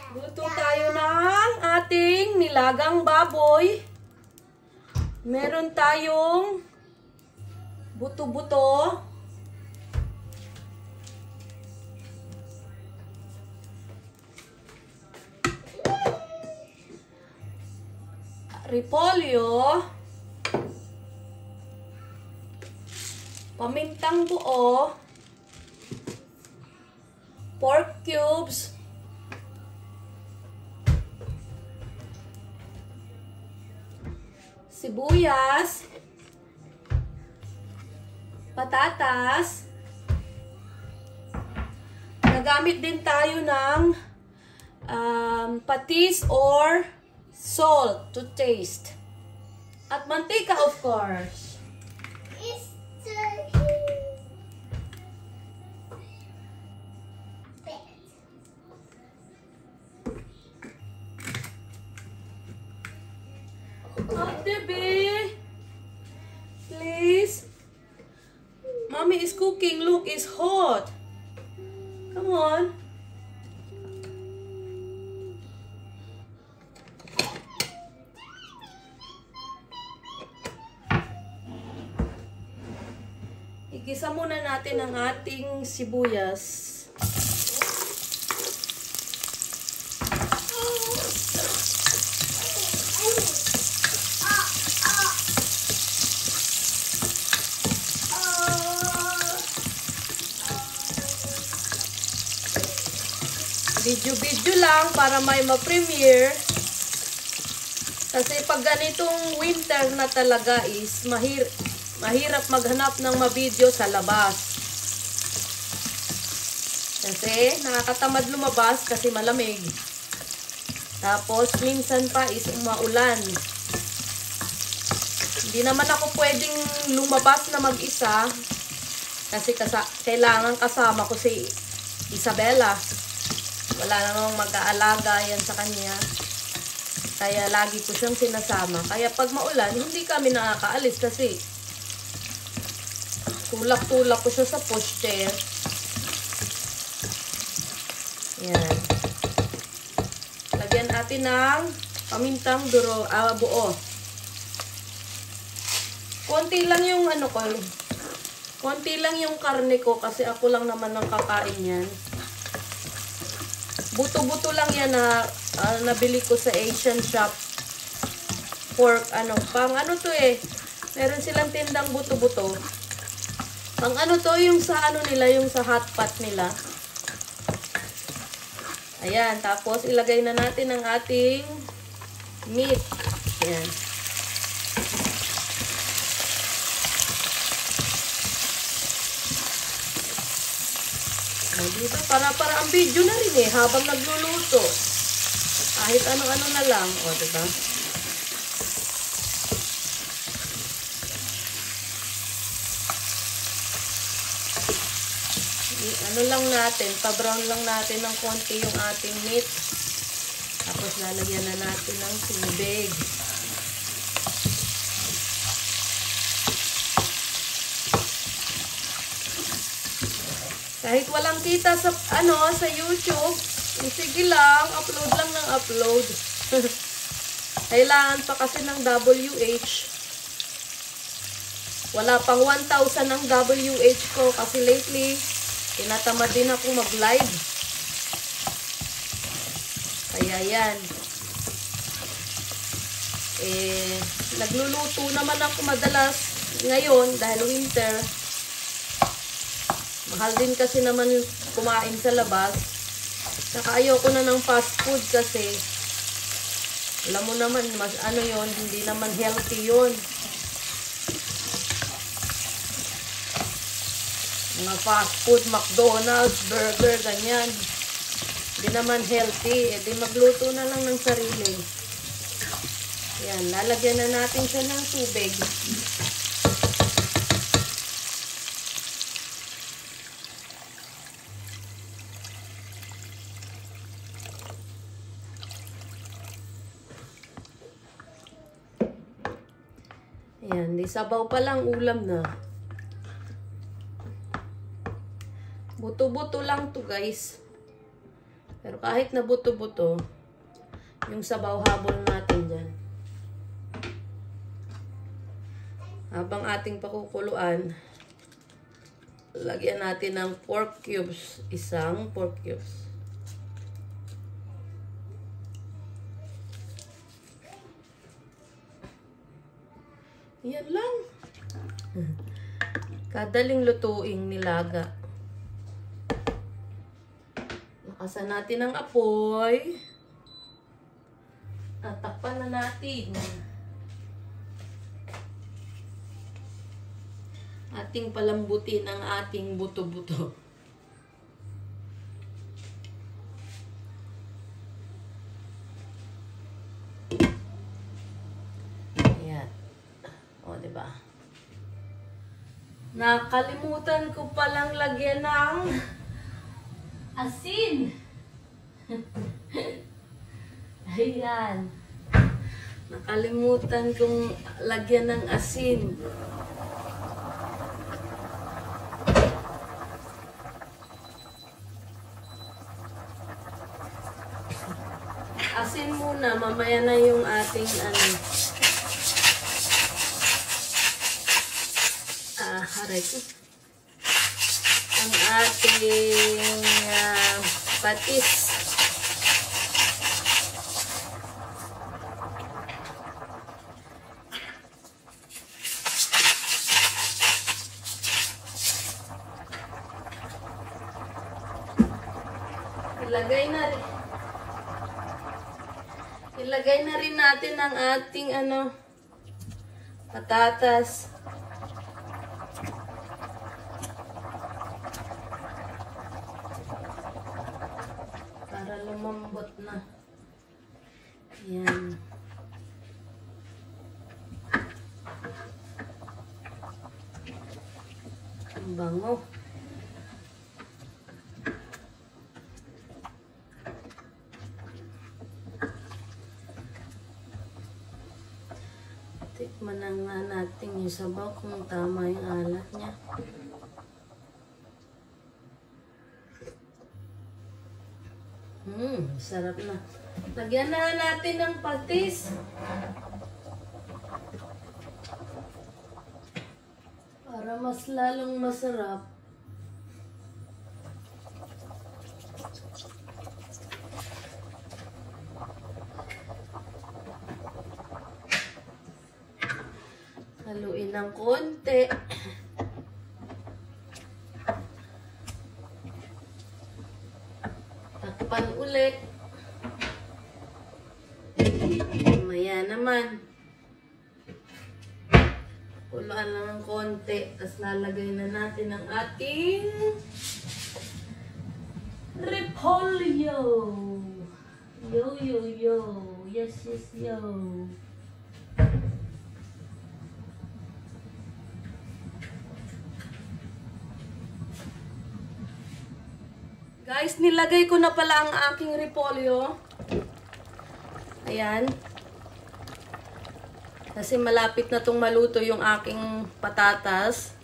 Luto tayo ng ating nilagang baboy. Meron tayong buto-buto. Repolyo. Pamintang buo. Pork cubes. Sibuyas, patatas, nagamit din tayo ng patis or salt to taste. At mantika, of course. Baby, please. Mommy is cooking. Look, it's hot. Come on. Igisa muna natin ang ating sibuyas. Video-video lang para may ma-premiere. Kasi pag ganitong winter na talaga is mahirap maghanap ng ma-video sa labas. Kasi nakakatamad lumabas kasi malamig. Tapos minsan pa is umaulan. Hindi naman ako pwedeng lumabas na mag-isa kasi kailangan kasama ko si Isabella. Wala namang mag-aalaga yan sa kanya. Kaya lagi ko siyang sinasama. Kaya pag maulan, hindi kami nakakaalis kasi tulak-tulak ko siya sa pushchair. Yan. Lagyan natin ng pamintang buo. Konti lang yung konti lang yung karne ko kasi ako lang naman ang kakain yan. Buto-buto lang yan na nabili ko sa Asian shop. Pork, pang to meron silang tindang buto-buto. Pang to, yung sa nila, yung sa hot pot nila. Ayan, tapos ilagay na natin ang ating meat. Ayan. Dito, para ang video na rin habang nagluluto. Kahit ano-ano na lang. O, diba? Lang natin, pa-brown lang natin ng konti yung ating meat. Tapos lalagyan na natin ng tubig. Kahit walang kita sa sa YouTube, sige lang, upload lang ng upload. Kailangan pa kasi ng WH. Wala pang 1,000 ang WH ko kasi lately tinatamad din ako mag-live. Kaya yan. Nagluluto naman ako madalas ngayon dahil winter. Mahal din kasi naman kumain sa labas. Saka ayoko na ng fast food kasi alam mo naman, mas yun, hindi naman healthy yun. Mga fast food, McDonald's, burger, ganyan. Hindi naman healthy. Di magluto na lang ng sarili. Yan, lalagyan na natin siya ng tubig. Ayan, di sabaw pa lang, ulam na. Buto-buto lang to guys. Pero kahit na buto-buto, yung sabaw habol natin dyan. Habang ating pakukuluan, lagyan natin ng pork cubes. Isang pork cubes. Yan lang. Kadaling lutuing nilaga. Lakasan natin ang apoy. At takpan na natin. Ating palambutin ang ating buto-buto. Ayan. O, diba? Nakalimutan ko palang lagyan ng asin. Ayan. Nakalimutan kong lagyan ng asin. Asin muna, mamaya na yung ating haray ko. Ang ating patis. Ilagay na rin natin ang ating patatas. Para lumambot na. Ayan. Ang bango. Tikman na nga natin yung sabaw kung tama yung alat niya. Sarap na. Lagyan na natin ng patis. Para mas lalong masarap. Haluin ng konti. Takpan ulit. Maya naman. Kuluan lang ng konti. Tapos lalagay na natin ang ating repolyo. Yo, yo, yo. Yes, yes, yo. Guys, nilagay ko na pala ang aking repolyo. Ayan. Kasi malapit na itong maluto yung aking patatas.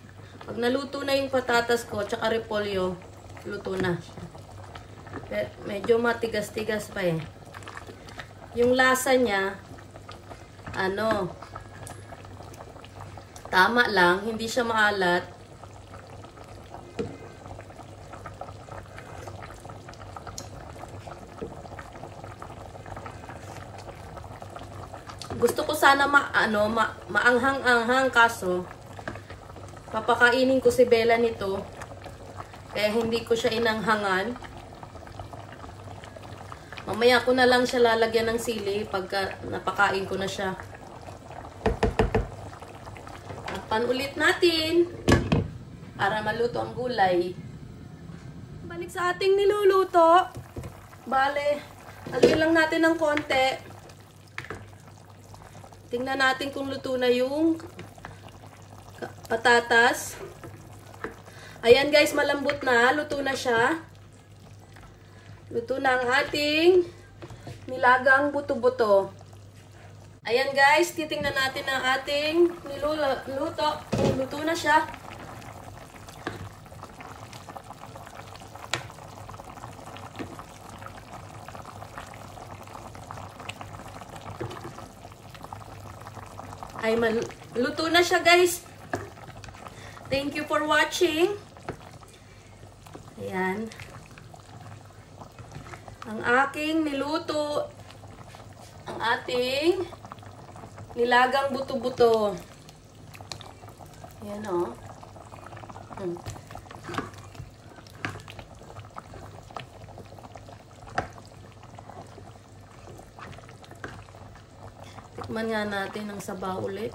Pag naluto na yung patatas ko, tsaka repolyo, luto na. Medyo matigas-tigas pa eh. Yung lasa niya, tama lang, hindi siya maalat. Gusto ko sana maanghang-anghang, kaso papakainin ko si Bella nito. Kaya hindi ko siya inanghangan. Mamaya ko na lang siya lalagyan ng sili pagka napakain ko na siya. Takpan ulit natin para maluto ang gulay. Balik sa ating niluluto. Bale, haluin lang natin ng konti. Tingnan natin kung luto na yung patatas. Ayan guys, malambot na. Luto na siya. Luto na ang ating nilagang buto-buto. Ayan guys, titingnan natin ang ating niluluto. Luto na siya. ay luto na siya, guys. Thank you for watching. Ayan. Ang aking niluto. Ang ating nilagang buto-buto. Ayan, o. Tikman nga natin ang sabaw ulit.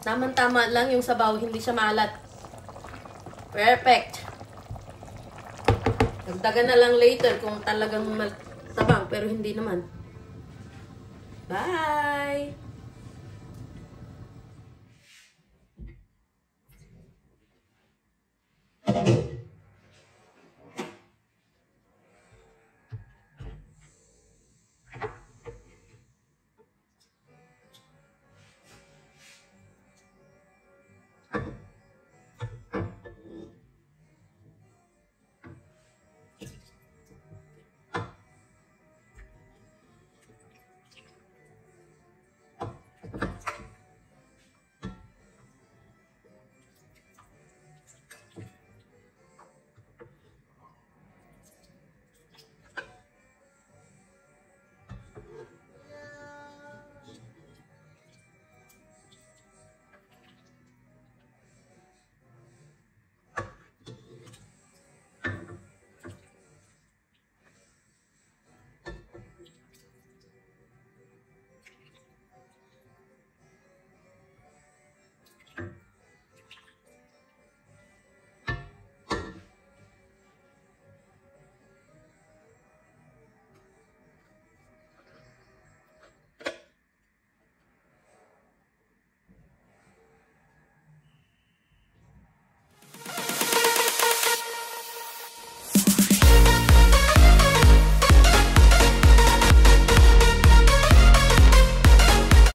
Tama-tama lang yung sabaw, hindi siya maalat. Perfect. Dagdagan na lang later kung talagang matabang, pero hindi naman. Bye!